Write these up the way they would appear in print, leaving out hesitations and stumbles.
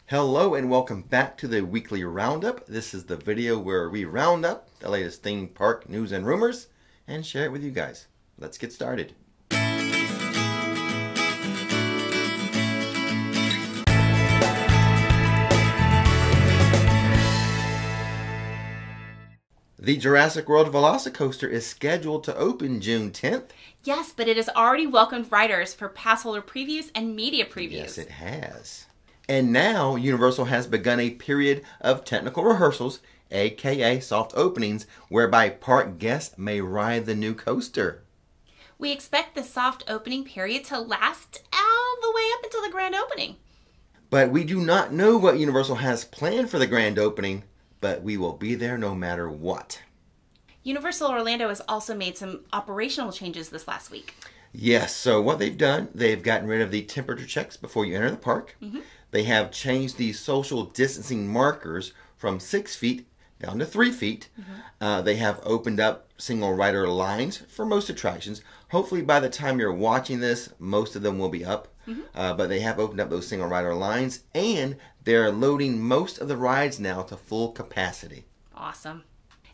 Hello and welcome back to the weekly roundup. This is the video where we round up the latest theme park news and rumors and share it with you guys. Let's get started. The Jurassic World Velocicoaster is scheduled to open June 10th. Yes, but it has already welcomed riders for pass holder previews and media previews. Yes, it has. And now Universal has begun a period of technical rehearsals, aka soft openings, whereby park guests may ride the new coaster. We expect the soft opening period to last all the way up until the grand opening. But we do not know what Universal has planned for the grand opening, but we will be there no matter what. Universal Orlando has also made some operational changes this last week. Yes, so what they've done, they've gotten rid of the temperature checks before you enter the park. They have changed the social distancing markers from 6 feet down to 3 feet. They have opened up single rider lines for most attractions. Hopefully by the time you're watching this, most of them will be up. But they have opened up those single rider lines, and they're loading most of the rides now to full capacity. Awesome.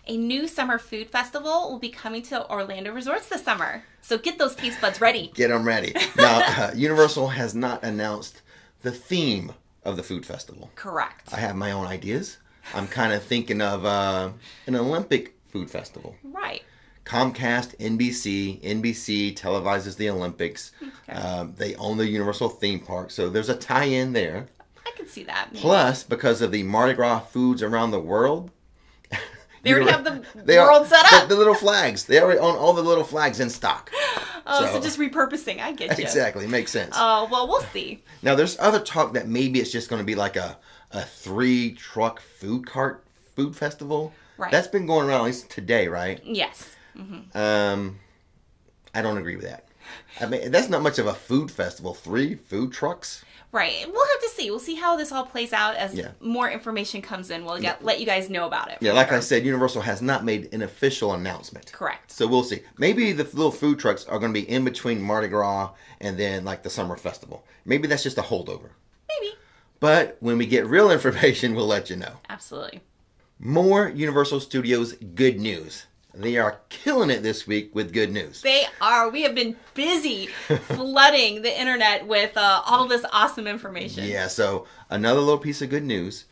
A new summer food festival will be coming to Orlando Resorts this summer. So get those taste buds ready. Get them ready. Now, Universal has not announced the theme of the food festival. Correct. I have my own ideas. I'm kind of thinking of an Olympic food festival. Right. Comcast, NBC televises the Olympics. Okay. They own the Universal theme park, so there's a tie-in there. I can see that. Plus, because of the Mardi Gras foods around the world, They already have the world set up. The little flags. They already own all the little flags in stock. Oh, so just repurposing. I get you. Exactly. Makes sense. Oh, well, we'll see. Now, there's other talk that maybe it's just going to be like a 3-truck food cart food festival. Right. That's been going around at least today, right? Yes. I don't agree with that. I mean, that's not much of a food festival. 3 food trucks? Right. We'll have to see. We'll see how this all plays out as more information comes in. We'll let you guys know about it. Yeah, like I said, Universal has not made an official announcement. Correct. So we'll see. Maybe the little food trucks are going to be in between Mardi Gras and then like the summer festival. Maybe that's just a holdover. Maybe. But when we get real information, we'll let you know. Absolutely. More Universal Studios good news. They are killing it this week with good news. They are. We have been busy flooding the internet with all this awesome information. Yeah, so another little piece of good news.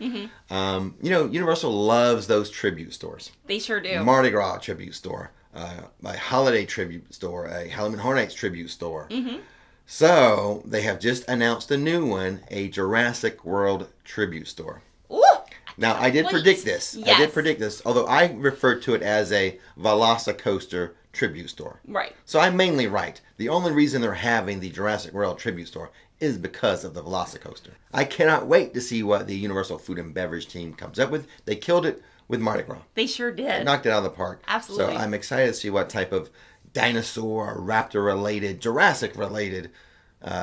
Universal loves those tribute stores. They sure do. Mardi Gras tribute store, a holiday tribute store, a Halloween Horror Nights tribute store. So they have just announced a new one, a Jurassic World tribute store. Ooh! Now, I did predict this. Yes. I did predict this, although I referred to it as a Velocicoaster tribute store. Right. So I'm mainly right. The only reason they're having the Jurassic World tribute store is because of the Velocicoaster. I cannot wait to see what the Universal Food and Beverage team comes up with. They killed it with Mardi Gras. They sure did. They knocked it out of the park. Absolutely. So I'm excited to see what type of dinosaur, raptor-related, Jurassic-related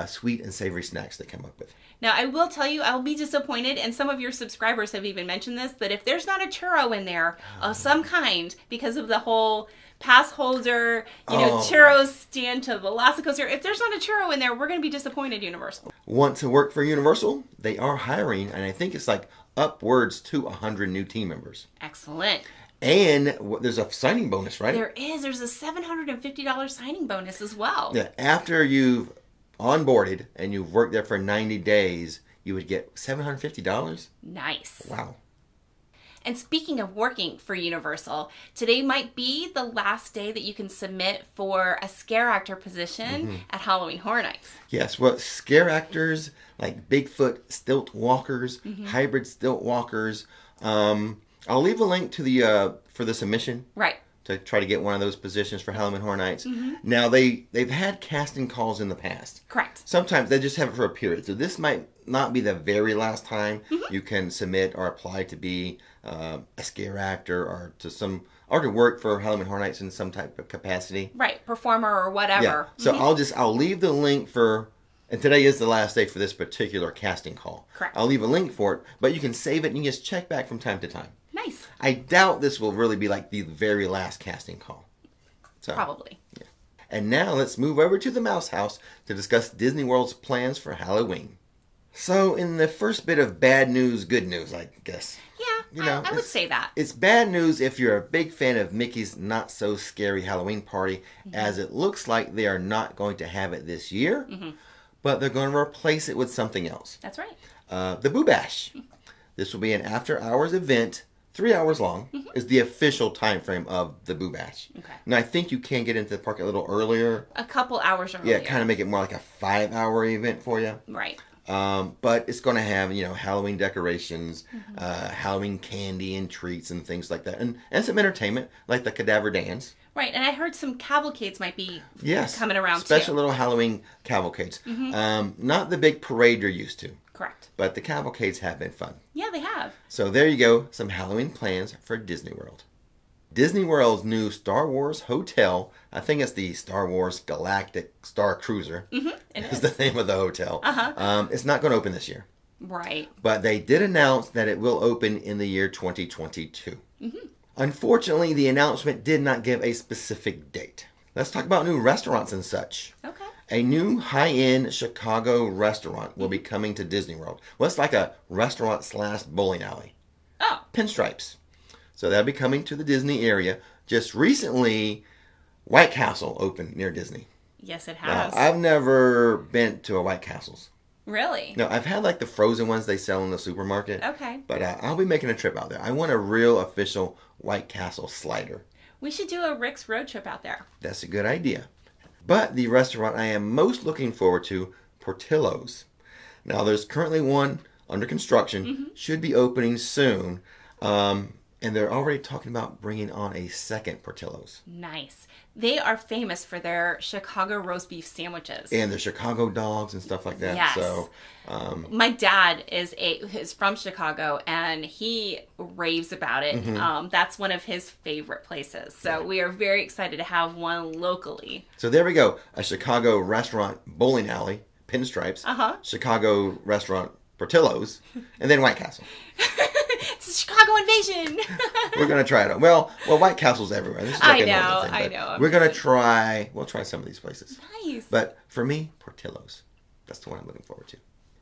sweet and savory snacks they come up with. Now, I will tell you, I'll be disappointed, and some of your subscribers have even mentioned this, that if there's not a churro in there of some kind, because of the whole pass holder, churros stand to Velocicoaster, if there's not a churro in there, we're going to be disappointed, Universal. Want to work for Universal? They are hiring, and I think it's like upwards to 100 new team members. Excellent. And there's a signing bonus, right? There is. There's a $750 signing bonus as well. Yeah, after you've onboarded and you've worked there for 90 days, you would get $750. Nice. Wow. And speaking of working for Universal, today might be the last day that you can submit for a scare actor position at Halloween Horror Nights. Yes, well, scare actors like Bigfoot stilt walkers, hybrid stilt walkers. I'll leave a link to the for the submission. Right. To try to get one of those positions for Halloween Horror Nights. Now, they've had casting calls in the past. Correct. Sometimes they just have it for a period. So this might not be the very last time you can submit or apply to be a scare actor or to work for Halloween Horror Nights in some type of capacity. Right. Performer or whatever. Yeah. So I'll leave the link for, and today is the last day for this particular casting call. Correct. I'll leave a link for it, but you can save it and you just check back from time to time. Nice. I doubt this will really be like the very last casting call. So, Probably. Yeah. And now let's move over to the Mouse House to discuss Disney World's plans for Halloween. So, in the first bit of bad news, good news, I guess. Yeah, I would say that. It's bad news if you're a big fan of Mickey's Not So Scary Halloween Party, as it looks like they are not going to have it this year, but they're going to replace it with something else. That's right. The Boo Bash. This will be an after-hours event, 3 hours long, is the official time frame of the Boo Bash. Okay. Now, I think you can get into the park a little earlier. A couple hours earlier. Yeah, kind of make it more like a 5-hour event for you. Right. But it's going to have, Halloween decorations, Halloween candy and treats and things like that. And some entertainment, like the Cadaver Dance. Right, and I heard some cavalcades might be coming around special too. little Halloween cavalcades. Not the big parade you're used to. Correct. But the cavalcades have been fun. Yeah, they have. So there you go, some Halloween plans for Disney World. Disney World's new Star Wars Hotel, I think it's the Star Wars Galactic Star Cruiser, is the name of the hotel. It's not going to open this year. Right. But they did announce that it will open in the year 2022. Unfortunately, the announcement did not give a specific date. Let's talk about new restaurants and such. Okay. A new high-end Chicago restaurant will be coming to Disney World. Well, it's like a restaurant/bowling alley. Oh. Pinstripes. So that'll be coming to the Disney area. Just recently, White Castle opened near Disney. Yes, it has. I've never been to a White Castle's. Really? No, I've had like the frozen ones they sell in the supermarket. Okay. But I'll be making a trip out there. I want a real official White Castle slider. We should do a Rick's road trip out there. That's a good idea. But the restaurant I am most looking forward to, Portillo's. Now, there's currently one under construction. Should be opening soon. And they're already talking about bringing on a second Portillo's. Nice. They are famous for their Chicago roast beef sandwiches. And the Chicago dogs and stuff like that. Yes. So, my dad is from Chicago, and he raves about it. That's one of his favorite places. So we are very excited to have one locally. So there we go. A Chicago restaurant bowling alley, Pinstripes. Chicago restaurant Portillo's. And then White Castle. It's a Chicago invasion. We're going to try it out. Well, White Castle's everywhere. This is like I know. We'll try some of these places. Nice. But for me, Portillo's. That's the one I'm looking forward to.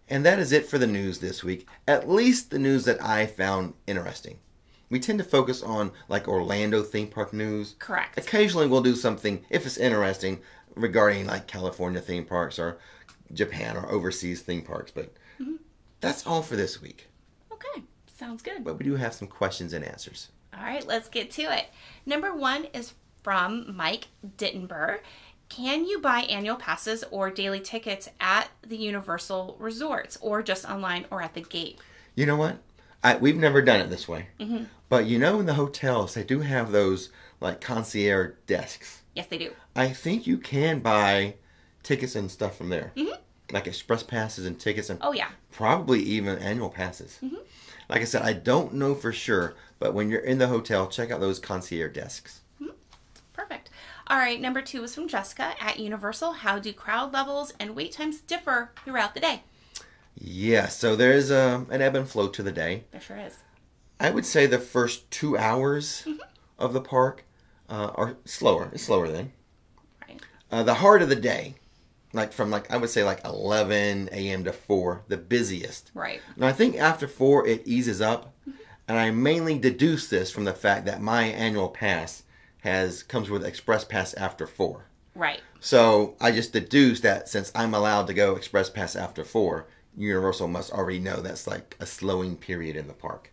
And that is it for the news this week. At least the news that I found interesting. We tend to focus on like Orlando theme park news. Correct. Occasionally we'll do something, if it's interesting, regarding like California theme parks or Japan or overseas theme parks. But that's all for this week. Okay. Sounds good. But we do have some questions and answers. All right, let's get to it. Number 1 is from Mike Dittenberg. Can you buy annual passes or daily tickets at the Universal Resorts or just online or at the gate? You know what? We've never done it this way. But in the hotels, they do have those like concierge desks. Yes, they do. I think you can buy tickets and stuff from there. Like express passes and tickets and probably even annual passes. Like I said, I don't know for sure, but when you're in the hotel, check out those concierge desks. Perfect. All right, number 2 is from Jessica. At Universal, how do crowd levels and wait times differ throughout the day? Yeah, so there's an ebb and flow to the day. There sure is. I would say the first 2 hours of the park are slower. It's slower then. Right. The heart of the day, I would say 11 a.m. to 4, the busiest. Right. Now I think after 4 it eases up, and I mainly deduce this from the fact that my annual pass comes with express pass after 4. Right. So I just deduce that since I'm allowed to go express pass after 4, Universal must already know that's like a slowing period in the park.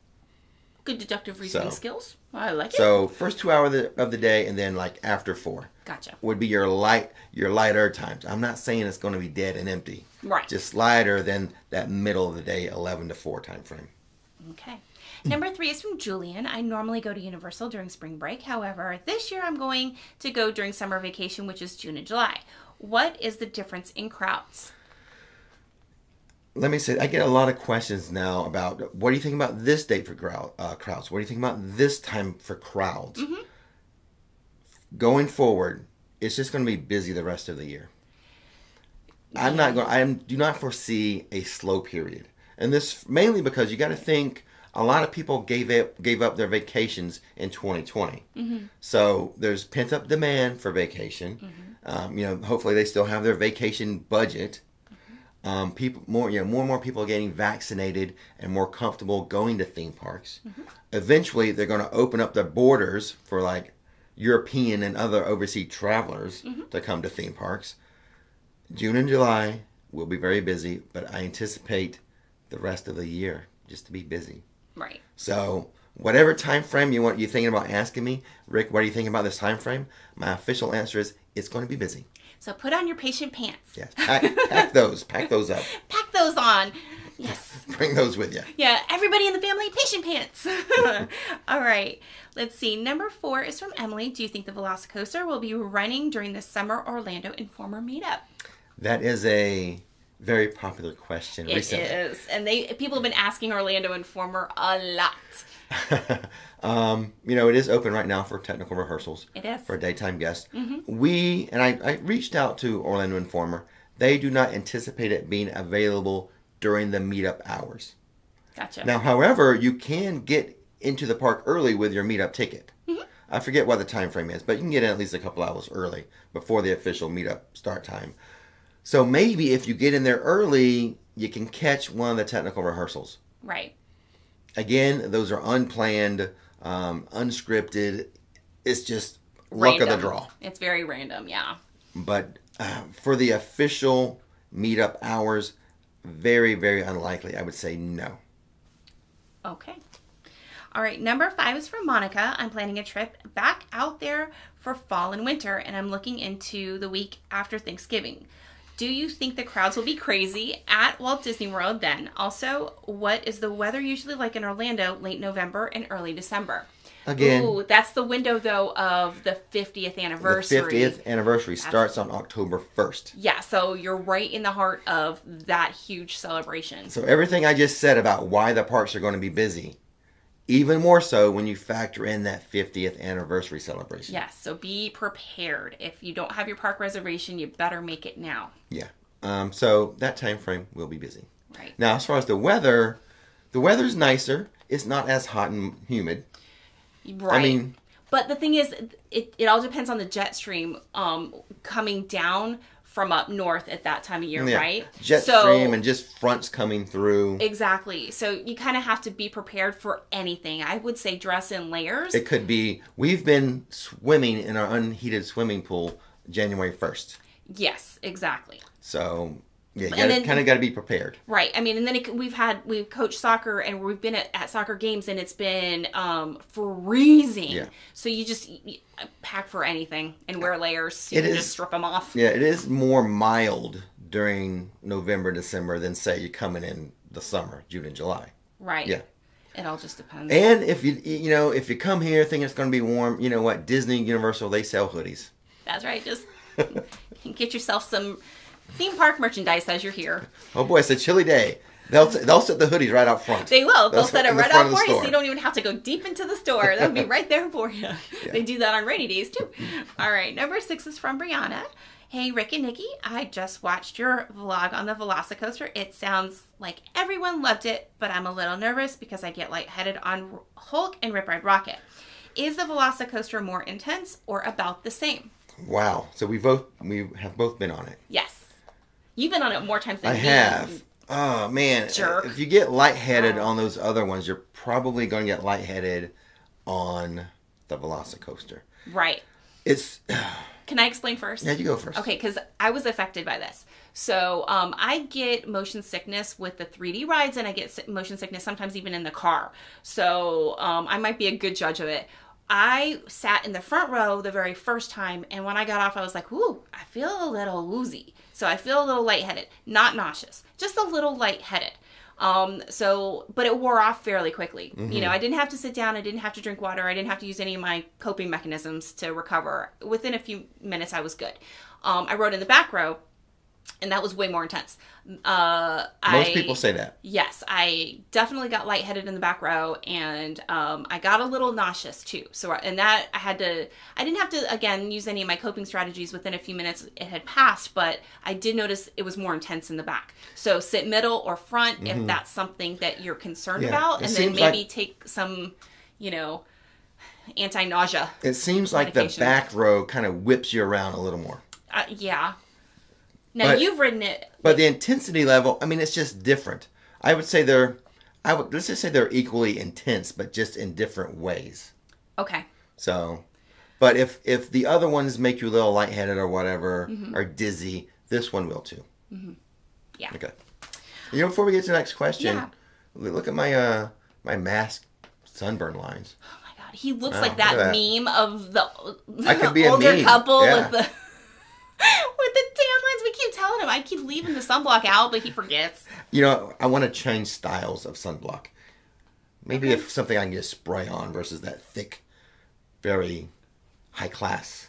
Good deductive reasoning skills. I like it. So first 2 hours of the day, and then after 4. Gotcha. Would be your lighter times. I'm not saying it's going to be dead and empty. Right. Just lighter than that middle of the day, 11 to 4 time frame. Okay. Number 3 is from Julian. I normally go to Universal during spring break. However, this year I'm going to go during summer vacation, which is June and July. What is the difference in crowds? Let me say, I get a lot of questions now about what do you think about this date for crowds? What do you think about this time for crowds? Going forward, it's just going to be busy the rest of the year. I do not foresee a slow period. And this mainly because you got to think a lot of people gave up their vacations in 2020. So there's pent up demand for vacation. Hopefully they still have their vacation budget. more and more people are getting vaccinated and more comfortable going to theme parks. Eventually, they're going to open up the borders for like European and other overseas travelers to come to theme parks. June and July will be very busy, but I anticipate the rest of the year just to be busy. Right. So whatever time frame you're thinking about asking me, Rick, what are you thinking about this time frame? My official answer is it's going to be busy. So put on your patient pants. Yes, pack those up. Pack those on. Yes. Bring those with you. Yeah, everybody in the family, patient pants. All right. Let's see. Number 4 is from Emily. Do you think the Velocicoaster will be running during the Summer Orlando Informer meetup? That is a very popular question recently. It is. And people have been asking Orlando Informer a lot. It is open right now for technical rehearsals. It is. For daytime guests. I reached out to Orlando Informer. They do not anticipate it being available during the meetup hours. Gotcha. Now, however, you can get into the park early with your meetup ticket. I forget what the time frame is, but you can get in at least a couple hours early before the official meetup start time. So maybe if you get in there early, you can catch one of the technical rehearsals. Right. Again, those are unplanned, unscripted. It's just Random. luck of the draw. It's very random, yeah. But for the official meetup hours, very, very unlikely. I would say no. Okay. All right, number 5 is from Monica. I'm planning a trip back out there for fall and winter, and I'm looking into the week after Thanksgiving. Do you think the crowds will be crazy at Walt Disney World then? Also, what is the weather usually like in Orlando late November and early December? Again, ooh, that's the window, though, of the 50th anniversary. The 50th anniversary starts on October 1st. Yeah, so you're right in the heart of that huge celebration. So everything I just said about why the parks are going to be busy, even more so when you factor in that 50th anniversary celebration. Yes, so be prepared. If you don't have your park reservation, you better make it now. Yeah. So that time frame will be busy. Right. Now, as far as the weather's nicer. It's not as hot and humid. Right. I mean, but the thing is, it all depends on the jet stream coming down from up north at that time of year, right? Jet stream and just fronts coming through. Exactly. So you kind of have to be prepared for anything. I would say dress in layers. It could be, we've been swimming in our unheated swimming pool January 1st. Yes, exactly. So, yeah, you kind of got to be prepared. Right. I mean, and then we've coached soccer and we've been at soccer games and it's been freezing. Yeah. So you just pack for anything and wear layers. You can just strip them off. Yeah, it is more mild during November, December than say you're coming in the summer, June and July. Right. Yeah. It all just depends. And if if you come here thinking it's going to be warm, you know what? Disney, Universal, they sell hoodies. That's right. Just get yourself some theme park merchandise as you're here. Oh boy, it's a chilly day. They'll set the hoodies right out front. They will. They'll set it right out for you so you don't even have to go deep into the store. That'll be right there for you. Yeah. They do that on rainy days too. All right, number 6 is from Brianna. Hey, Rick and Nikki, I just watched your vlog on the Velocicoaster. It sounds like everyone loved it, but I'm a little nervous because I get lightheaded on Hulk and Rip Ride Rocket. Is the Velocicoaster more intense or about the same? Wow. So we have both been on it. Yes. You've been on it more times than me. I have. Oh, man. Jerk. If you get lightheaded on those other ones, you're probably going to get lightheaded on the Velocicoaster. Right. Can I explain first? Yeah, you go first. Okay, because I was affected by this. So I get motion sickness with the 3D rides, and I get motion sickness sometimes even in the car. So I might be a good judge of it. I sat in the front row the very first time, and when I got off, I was like, ooh, I feel a little woozy. So I feel a little lightheaded. Not nauseous, just a little lightheaded. But it wore off fairly quickly. Mm-hmm. I didn't have to sit down. I didn't have to drink water. I didn't have to use any of my coping mechanisms to recover. Within a few minutes, I was good. I rode in the back row, and that was way more intense. Most people say that. Yes, I definitely got lightheaded in the back row, and I got a little nauseous too. So, and that I didn't have to, again, use any of my coping strategies within a few minutes. It had passed, but I did notice it was more intense in the back. So sit middle or front if that's something that you're concerned about, and then maybe take some, anti-nausea. It seems like the back row kind of whips you around a little more. Yeah. Now, you've written it. But the intensity level, I mean, it's just different. I would say let's just say they're equally intense, but just in different ways. Okay. So, but if the other ones make you a little lightheaded or whatever, or dizzy, this one will too. Yeah. Okay. Before we get to the next question, look at my mask sunburn lines. Oh my God, he looks like that meme of the I could be older a meme. couple Yeah. with the with the tan lines. We keep telling him I keep leaving the sunblock out, but he forgets. I want to change styles of sunblock. Maybe if something I can just spray on versus that thick, very high class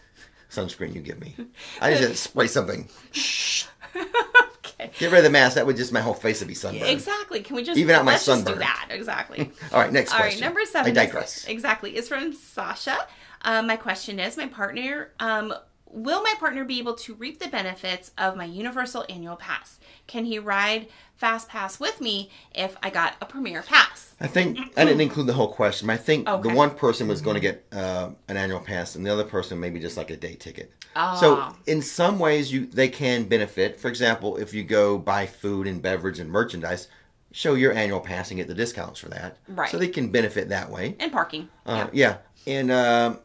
sunscreen you give me. I just spray something. Shh. Okay. Get rid of the mask. That would just my whole face would be sunburned. Exactly. Can we just even out my let's sunburn? Just do that. Exactly. All right. Next All question. right. Number 7. I digress. Exactly. Is from Sasha. My question is, my partner. Will my partner be able to reap the benefits of my universal annual pass? Can he ride Fast Pass with me if I got a Premier Pass? I think I didn't include the whole question. I think Okay. the one person was going to get an annual pass, and the other person maybe just like a day ticket. Ah. So in some ways, they can benefit. For example, if you go buy food and beverage and merchandise, show your annual pass and get the discounts for that. Right. So they can benefit that way. And parking. Yeah. And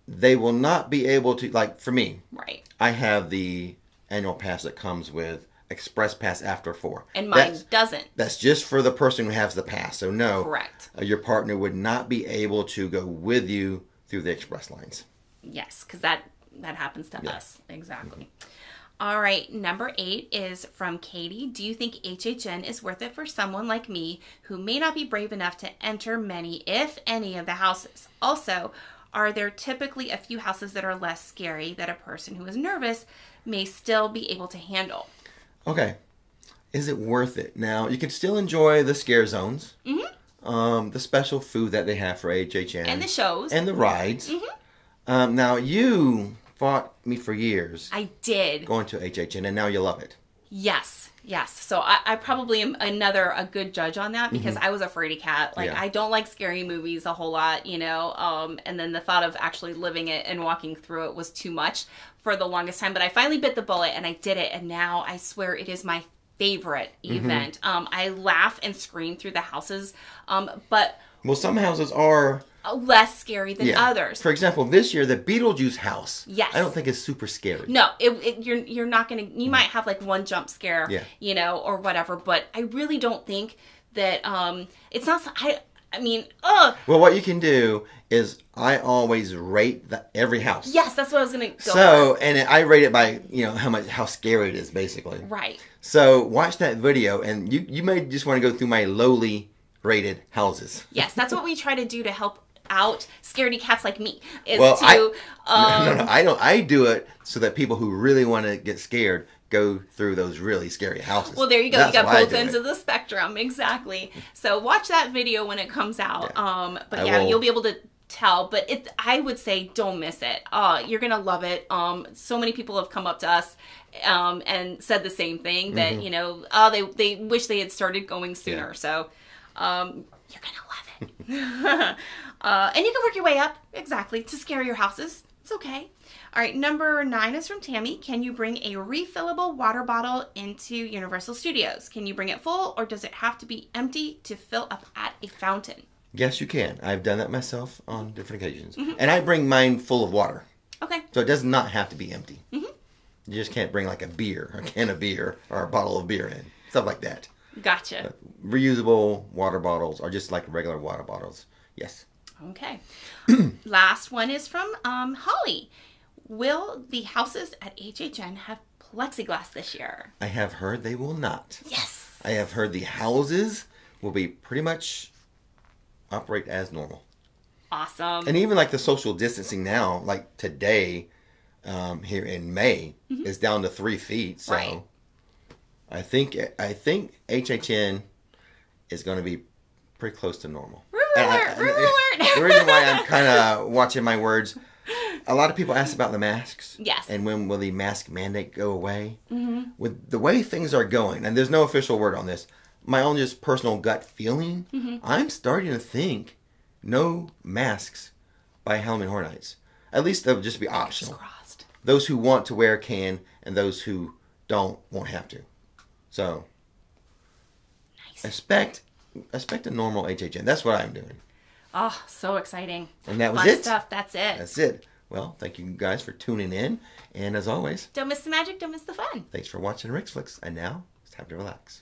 they will not be able to, like for me, Right. I have the annual pass that comes with Express Pass after 4. And mine doesn't. That's just for the person who has the pass. So no, Correct. Your partner would not be able to go with you through the express lines. Yes, because that happens to us. Exactly. All right, number 8 is from Katie. Do you think HHN is worth it for someone like me who may not be brave enough to enter many, if any, of the houses? Also, are there typically a few houses that are less scary that a person who is nervous may still be able to handle? Okay. Is it worth it? Now, you can still enjoy the scare zones, the special food that they have for HHN. And the shows. And the rides. Now, you fought me for years I did. going to HHN, and now you love it. Yes. So I probably am a good judge on that because I was a fraidy cat. Like, Yeah. I don't like scary movies a whole lot, and then the thought of actually living it and walking through it was too much for the longest time. But I finally bit the bullet and I did it. And now I swear it is my favorite event. I laugh and scream through the houses, but Well, some houses are... less scary than others. For example, this year, the Beetlejuice house, Yes. I don't think is super scary. No, you're not gonna. You might have like one jump scare, or whatever. But I really don't think that it's not. I mean, Well, what you can do is I always rate every house. Yes, that's what I was gonna go. So, and I rate it by how scary it is, basically. Right. So watch that video, and you may just want to go through my lowly rated houses. Yes, that's what we try to do to help out scaredy cats like me. Is Well, to no, I don't. I do it so that people who really want to get scared go through those really scary houses. Well, there you go. That's You got why I both do ends it. of the spectrum. Exactly. So watch that video when it comes out. But I will. you'll be able to tell. But I would say don't miss it. You're going to love it. So many people have come up to us and said the same thing that, they wish they had started going sooner. Yeah. So you're going to love it. And you can work your way up, exactly, to scare your houses. It's okay. All right, number 9 is from Tammy. Can you bring a refillable water bottle into Universal Studios? Can you bring it full, or does it have to be empty to fill up at a fountain? Yes, you can. I've done that myself on different occasions. And I bring mine full of water. Okay. So it does not have to be empty. You just can't bring like a can of beer, or a bottle of beer in. Stuff like that. Gotcha. Reusable water bottles, or just like regular water bottles. Yes. Okay. Last one is from Holly. Will the houses at HHN have plexiglass this year? I have heard they will not. Yes. I have heard the houses will be pretty much operate as normal. Awesome. And even like the social distancing now, like today, here in May, is down to 3 feet. So Right. I think HHN is going to be pretty close to normal. Rumor alert! Rumor alert! The reason why I'm kind of watching my words, a lot of people ask about the masks. Yes. And when will the mask mandate go away? With the way things are going, and there's no official word on this, my own just personal gut feeling, I'm starting to think no masks by Halloween Horror Nights. At least they'll just be optional. Crossed. Those who want to wear can, and those who won't have to. So Nice. expect a normal HHN. That's what I'm doing. Oh, so exciting. And that was Fun it. stuff. That's it. That's it. Well, thank you guys for tuning in. And as always, Don't miss the magic. Don't miss the fun. thanks for watching Rick's Flicks. And now it's time to relax.